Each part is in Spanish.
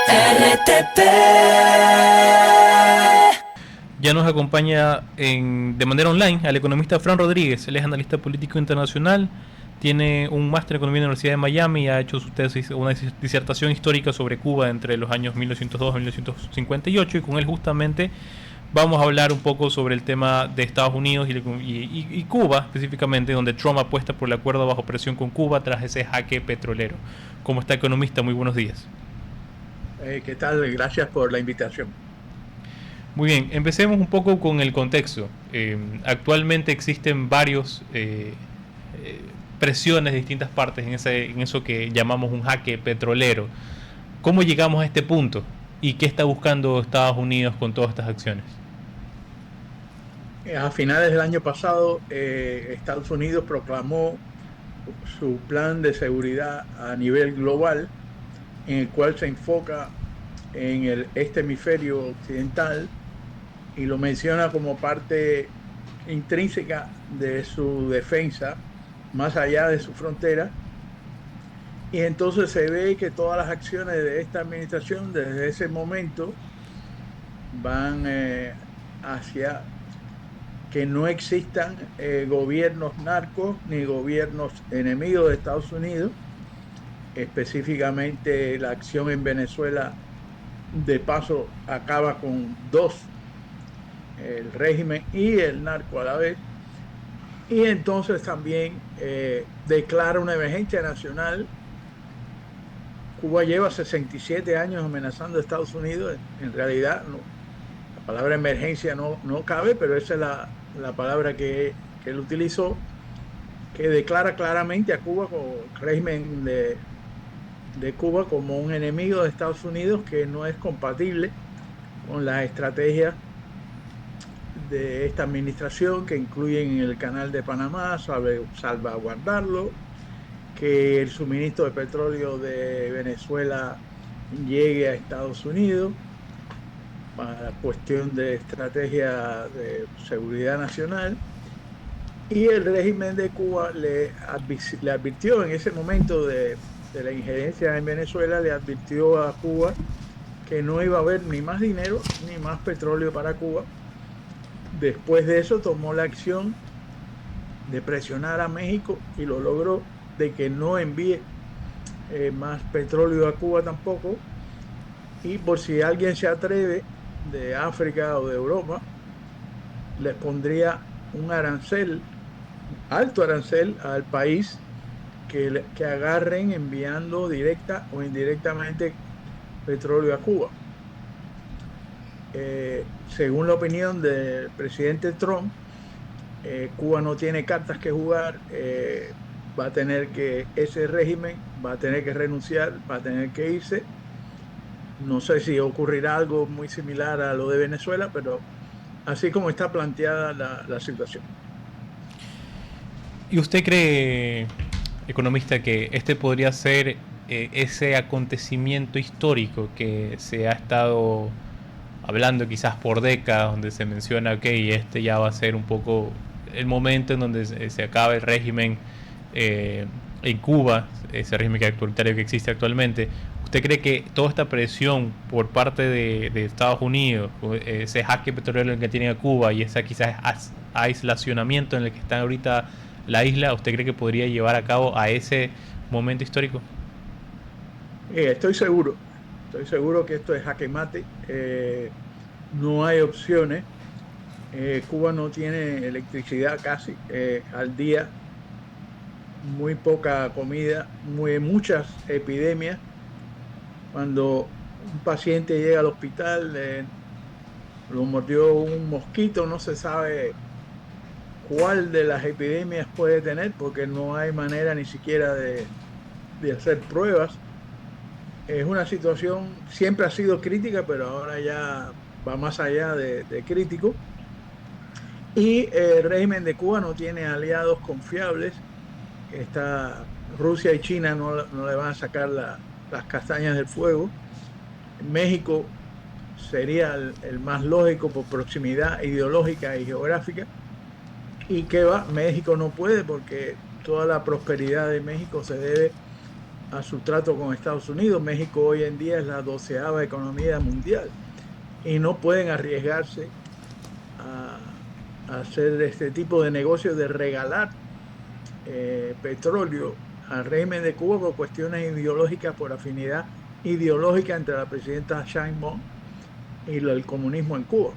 RTP. Ya nos acompaña de manera online al economista Fran Rodríguez. Él es analista político internacional, tiene un máster en economía en la Universidad de Miami y ha hecho su tesis, una disertación histórica sobre Cuba entre los años 1902 y 1958, y con él justamente vamos a hablar un poco sobre el tema de Estados Unidos y Cuba específicamente, donde Trump apuesta por el acuerdo bajo presión con Cuba tras ese jaque petrolero. ¿Cómo está, economista? Muy buenos días. ¿Qué tal? Gracias por la invitación. Muy bien, empecemos un poco con el contexto. Actualmente existen varios presiones de distintas partes en eso que llamamos un jaque petrolero. ¿Cómo llegamos a este punto? ¿Y qué está buscando Estados Unidos con todas estas acciones? A finales del año pasado, Estados Unidos proclamó su plan de seguridad a nivel global, en el cual se enfoca en este hemisferio occidental y lo menciona como parte intrínseca de su defensa, más allá de su frontera. Y entonces se ve que todas las acciones de esta administración desde ese momento van hacia que no existan gobiernos narcos ni gobiernos enemigos de Estados Unidos. Específicamente la acción en Venezuela de paso acaba con dos, el régimen y el narco a la vez. Y entonces también declara una emergencia nacional. Cuba lleva 67 años amenazando a Estados Unidos. En realidad no, la palabra emergencia no cabe, pero esa es la palabra que él utilizó, que declara claramente a Cuba como el régimen de Cuba como un enemigo de Estados Unidos que no es compatible con las estrategias de esta administración, que incluyen el canal de Panamá, salvaguardarlo, que el suministro de petróleo de Venezuela llegue a Estados Unidos para cuestión de estrategia de seguridad nacional. Y el régimen de Cuba le advirtió en ese momento de la injerencia en Venezuela, le advirtió a Cuba que no iba a haber ni más dinero ni más petróleo para Cuba. Después de eso tomó la acción de presionar a México y lo logró, de que no envíe más petróleo a Cuba tampoco. Y por si alguien se atreve de África o de Europa, les pondría un arancel, alto arancel al país que agarren enviando directa o indirectamente petróleo a Cuba. Según la opinión del presidente Trump, Cuba no tiene cartas que jugar, va a tener que, ese régimen va a tener que renunciar, va a tener que irse. No sé si ocurrirá algo muy similar a lo de Venezuela, pero así como está planteada la situación. ¿Y usted cree, economista, que este podría ser ese acontecimiento histórico que se ha estado hablando quizás por décadas, donde se menciona, ok, este ya va a ser un poco el momento en donde se acaba el régimen en Cuba, ese régimen autoritario que existe actualmente? ¿Usted cree que toda esta presión por parte de Estados Unidos, ese jaque petrolero en el que tiene a Cuba y ese quizás aislacionamiento en el que está ahorita la isla, usted cree que podría llevar a cabo a ese momento histórico? Estoy seguro que esto es jaque mate. No hay opciones. Cuba no tiene electricidad casi al día, muy poca comida, muchas epidemias. Cuando un paciente llega al hospital, lo mordió un mosquito, no se sabe cuál de las epidemias puede tener porque no hay manera ni siquiera de hacer pruebas. Es una situación, siempre ha sido crítica, pero ahora ya va más allá de crítico. Y el régimen de Cuba no tiene aliados confiables. Rusia y China no le van a sacar las castañas del fuego. México sería el más lógico por proximidad ideológica y geográfica. ¿Y qué va? México no puede, porque toda la prosperidad de México se debe a su trato con Estados Unidos. México hoy en día es la 12ª economía mundial y no pueden arriesgarse a hacer este tipo de negocios de regalar petróleo al régimen de Cuba por cuestiones ideológicas, por afinidad ideológica entre la presidenta Sheinbaum y el comunismo en Cuba.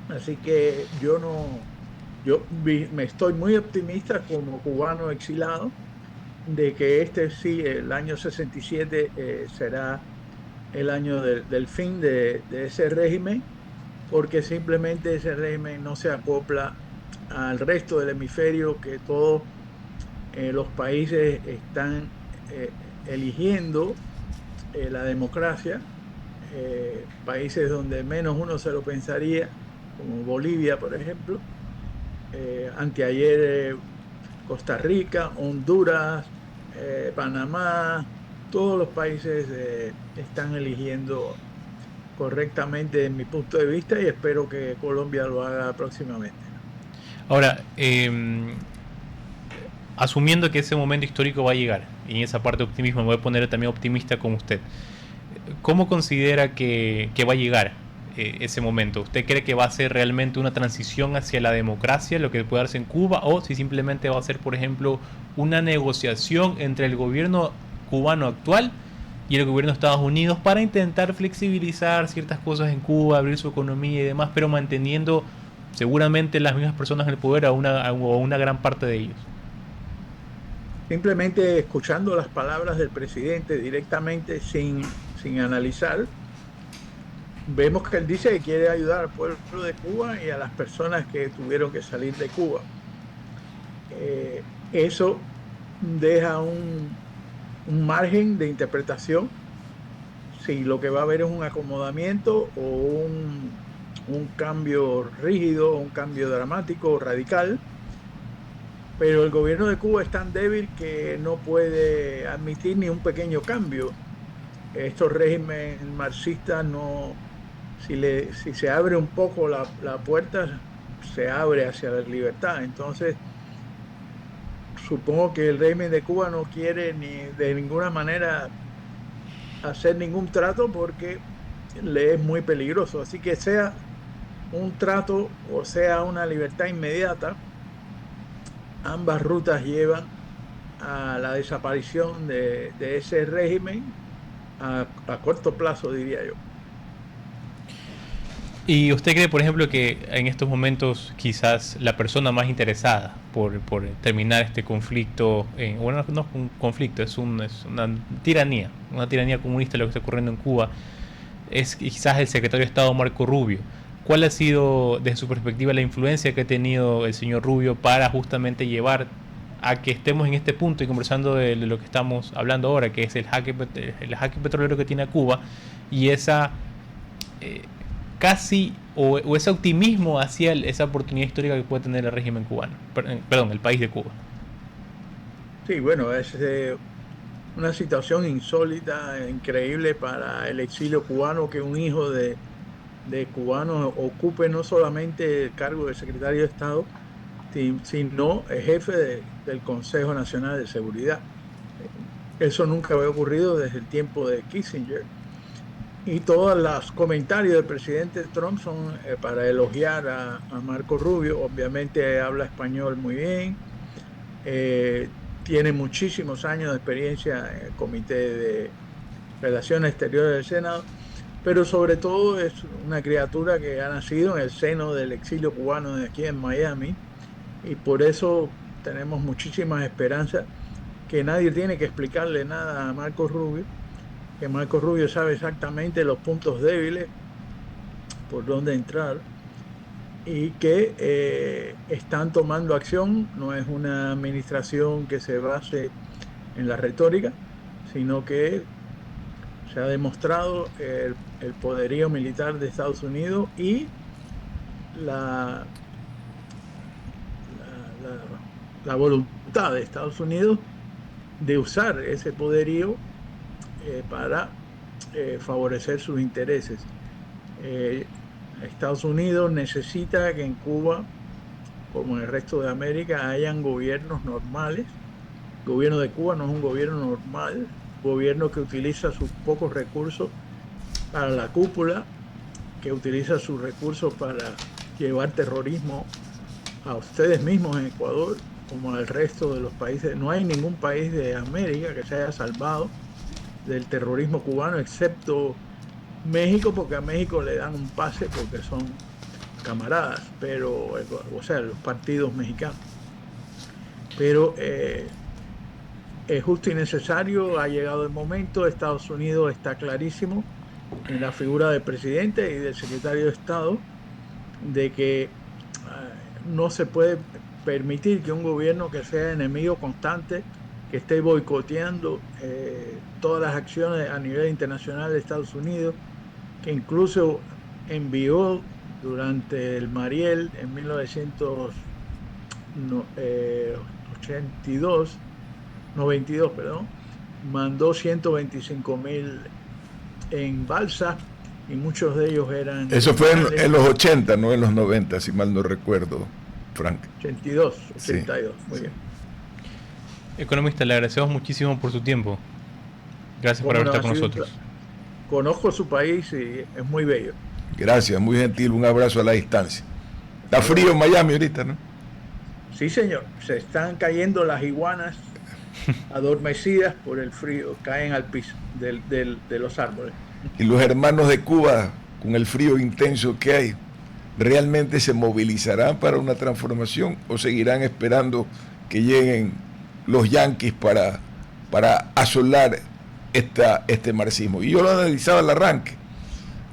Así que yo no, me estoy muy optimista como cubano exilado de que este sí, el año 67 será el año del fin de ese régimen, porque simplemente ese régimen no se acopla al resto del hemisferio, que todos los países están eligiendo la democracia, países donde menos uno se lo pensaría, como Bolivia, por ejemplo, anteayer Costa Rica, Honduras, Panamá, todos los países están eligiendo correctamente desde mi punto de vista y espero que Colombia lo haga próximamente. Ahora, asumiendo que ese momento histórico va a llegar, y en esa parte de optimismo me voy a poner también optimista como usted, ¿cómo considera que va a llegar ese momento? ¿Usted cree que va a ser realmente una transición hacia la democracia, lo que puede darse en Cuba, o si simplemente va a ser, por ejemplo, una negociación entre el gobierno cubano actual y el gobierno de Estados Unidos para intentar flexibilizar ciertas cosas en Cuba, abrir su economía y demás, pero manteniendo seguramente las mismas personas en el poder a una gran parte de ellos? Simplemente escuchando las palabras del presidente directamente sin analizar, vemos que él dice que quiere ayudar al pueblo de Cuba y a las personas que tuvieron que salir de Cuba. Eso deja un margen de interpretación si lo que va a haber es un acomodamiento o un cambio rígido, un cambio dramático, radical, pero el gobierno de Cuba es tan débil que no puede admitir ni un pequeño cambio. Estos regímenes marxistas no, si se abre un poco la puerta, se abre hacia la libertad. Entonces, supongo que el régimen de Cuba no quiere ni de ninguna manera hacer ningún trato porque le es muy peligroso. Así que sea un trato o sea una libertad inmediata, ambas rutas llevan a la desaparición de ese régimen a corto plazo, diría yo. ¿Y usted cree, por ejemplo, que en estos momentos quizás la persona más interesada por terminar este conflicto, bueno, no es un conflicto, es una tiranía comunista lo que está ocurriendo en Cuba, es quizás el secretario de Estado Marco Rubio? ¿Cuál ha sido, desde su perspectiva, la influencia que ha tenido el señor Rubio para justamente llevar a que estemos en este punto y conversando de lo que estamos hablando ahora, que es el jaque petrolero que tiene a Cuba y esa eh, casi o ese optimismo hacia esa oportunidad histórica que puede tener el régimen cubano, perdón, el país de Cuba? Sí, bueno, es una situación insólita, increíble para el exilio cubano que un hijo de cubanos ocupe no solamente el cargo de secretario de Estado, sino jefe del Consejo Nacional de Seguridad. Eso nunca había ocurrido desde el tiempo de Kissinger. Y todos los comentarios del presidente Trump son para elogiar a Marco Rubio. Obviamente habla español muy bien, eh, tiene muchísimos años de experiencia en el Comité de Relaciones Exteriores del Senado, pero sobre todo es una criatura que ha nacido en el seno del exilio cubano de aquí en Miami y por eso tenemos muchísimas esperanzas que nadie tiene que explicarle nada a Marco Rubio, que Marco Rubio sabe exactamente los puntos débiles por dónde entrar y que están tomando acción. No es una administración que se base en la retórica, sino que se ha demostrado el poderío militar de Estados Unidos y la, la voluntad de Estados Unidos de usar ese poderío para favorecer sus intereses. Eh, Estados Unidos necesita que en Cuba, como en el resto de América, hayan gobiernos normales gobierno de Cuba no es un gobierno normal, un gobierno que utiliza sus pocos recursos para la cúpula, que utiliza sus recursos para llevar terrorismo a ustedes mismos en Ecuador, como al resto de los países. No hay ningún país de América que se haya salvado del terrorismo cubano, excepto México, porque a México le dan un pase porque son camaradas, pero, o sea, los partidos mexicanos. Pero es justo y necesario, ha llegado el momento, Estados Unidos está clarísimo en la figura del presidente y del secretario de Estado de que no se puede permitir que un gobierno que sea enemigo constante, que esté boicoteando todas las acciones a nivel internacional de Estados Unidos, que incluso envió durante el Mariel en 1982, 92, perdón, mandó 125.000 en balsa y muchos de ellos eran... Eso fue en los 80, no en los 90, si mal no recuerdo, Frank. 82, Sí, muy sí. bien. Economista, le agradecemos muchísimo por su tiempo. Gracias por haber estado con nosotros. Conozco su país y es muy bello. Gracias, muy gentil, un abrazo a la distancia. Está frío en Miami ahorita, ¿no? Sí, señor, se están cayendo las iguanas adormecidas por el frío, caen al piso de los árboles. Y los hermanos de Cuba, con el frío intenso que hay, ¿realmente se movilizarán para una transformación o seguirán esperando que lleguen los yanquis para asolar este marxismo? Y yo lo analizaba al arranque.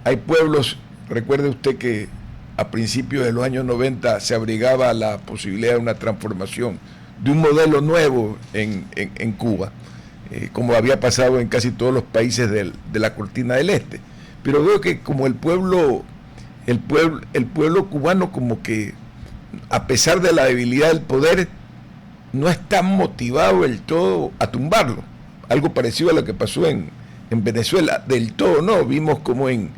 Hay pueblos, recuerde usted que a principios de los años 90 se abrigaba la posibilidad de una transformación, de un modelo nuevo en Cuba, como había pasado en casi todos los países de la cortina del este. Pero veo que como el pueblo cubano, como que a pesar de la debilidad del poder, no está motivado del todo a tumbarlo. Algo parecido a lo que pasó en Venezuela, del todo no. Vimos como en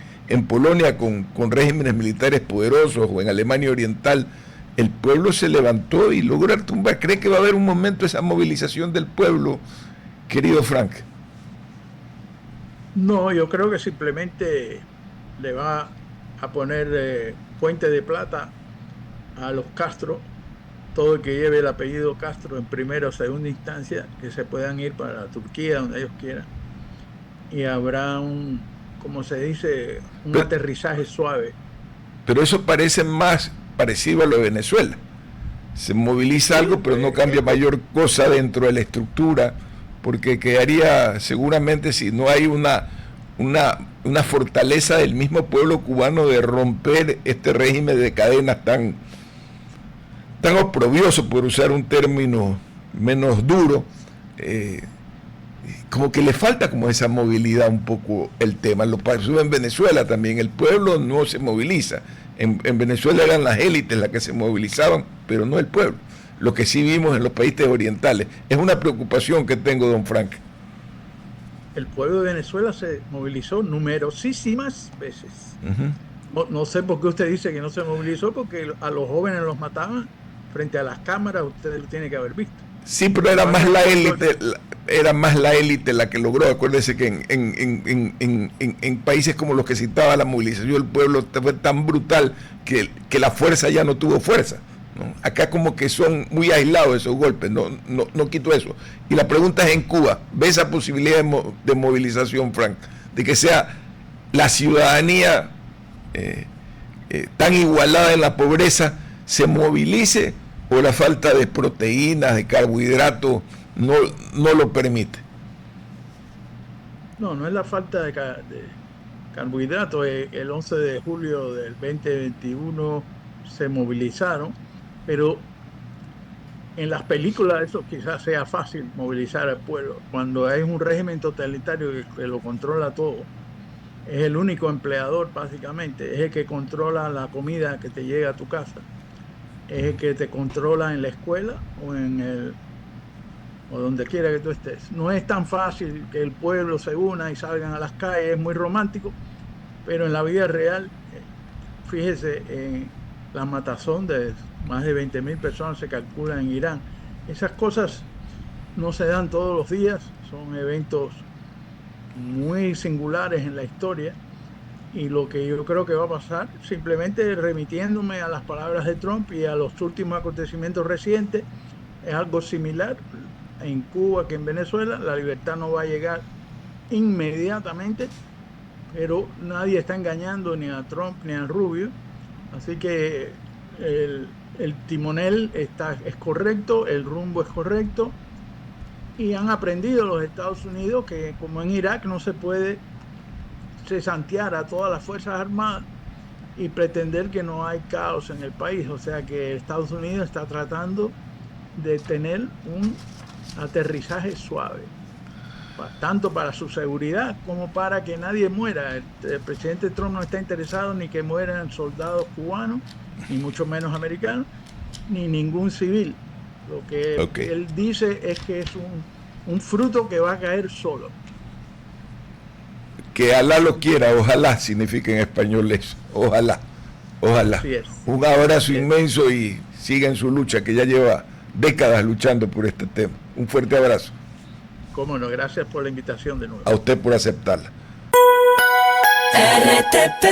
Polonia con regímenes militares poderosos, o en Alemania Oriental, el pueblo se levantó y logró tumbar. ¿Cree que va a haber un momento de esa movilización del pueblo, querido Frank? No, yo creo que simplemente le va a poner puente de plata a los Castro, todo el que lleve el apellido Castro en primera o segunda instancia, que se puedan ir para Turquía, donde ellos quieran, y habrá como se dice, un aterrizaje suave. Pero eso parece más parecido a lo de Venezuela. Se moviliza algo, pero no cambia mayor cosa dentro de la estructura, porque quedaría seguramente, si no hay una fortaleza del mismo pueblo cubano de romper este régimen de cadenas tan oprobioso, por usar un término menos duro, como que le falta como esa movilidad un poco el tema. Lo pasó en Venezuela también, el pueblo no se moviliza. En Venezuela eran las élites las que se movilizaban, pero no el pueblo. Lo que sí vimos en los países orientales. Es una preocupación que tengo, don Frank. El pueblo de Venezuela se movilizó numerosísimas veces. No sé por qué usted dice que no se movilizó, porque a los jóvenes los mataban frente a las cámaras, usted lo tiene que haber visto. Sí, pero era más la élite la que logró. Acuérdese que en países como los que citaba, la movilización del pueblo fue tan brutal que la fuerza ya no tuvo fuerza, ¿no? Acá como que son muy aislados esos golpes, no quito eso. Y la pregunta es en Cuba, ¿ve esa posibilidad de movilización, Frank? De que sea la ciudadanía tan igualada en la pobreza, se movilice, o la falta de proteínas, de carbohidratos, no lo permite. No es la falta de carbohidratos. El 11 de julio del 2021 se movilizaron, pero en las películas eso quizás sea fácil, movilizar al pueblo. Cuando hay un régimen totalitario que lo controla todo, es el único empleador básicamente, es el que controla la comida que te llega a tu casa, es el que te controla en la escuela o donde quiera que tú estés. No es tan fácil que el pueblo se una y salgan a las calles, es muy romántico, pero en la vida real, fíjese, en la matazón de más de 20.000 personas se calcula en Irán. Esas cosas no se dan todos los días, son eventos muy singulares en la historia. Y lo que yo creo que va a pasar, simplemente remitiéndome a las palabras de Trump y a los últimos acontecimientos recientes, es algo similar en Cuba que en Venezuela. La libertad no va a llegar inmediatamente, pero nadie está engañando ni a Trump ni a Rubio. Así que el timonel es correcto, el rumbo es correcto, y han aprendido los Estados Unidos que, como en Irak, no se puede cesantear a todas las Fuerzas Armadas y pretender que no hay caos en el país. O sea que Estados Unidos está tratando de tener un aterrizaje suave, tanto para su seguridad como para que nadie muera. El presidente Trump no está interesado ni que mueran soldados cubanos, ni mucho menos americanos, ni ningún civil. Lo que él dice es que es un fruto que va a caer solo. Que Alá lo quiera, ojalá significa en español eso, ojalá, ojalá. Un abrazo inmenso y siga en su lucha, que ya lleva décadas luchando por este tema. Un fuerte abrazo. Cómo no, gracias por la invitación de nuevo. A usted por aceptarla. RTP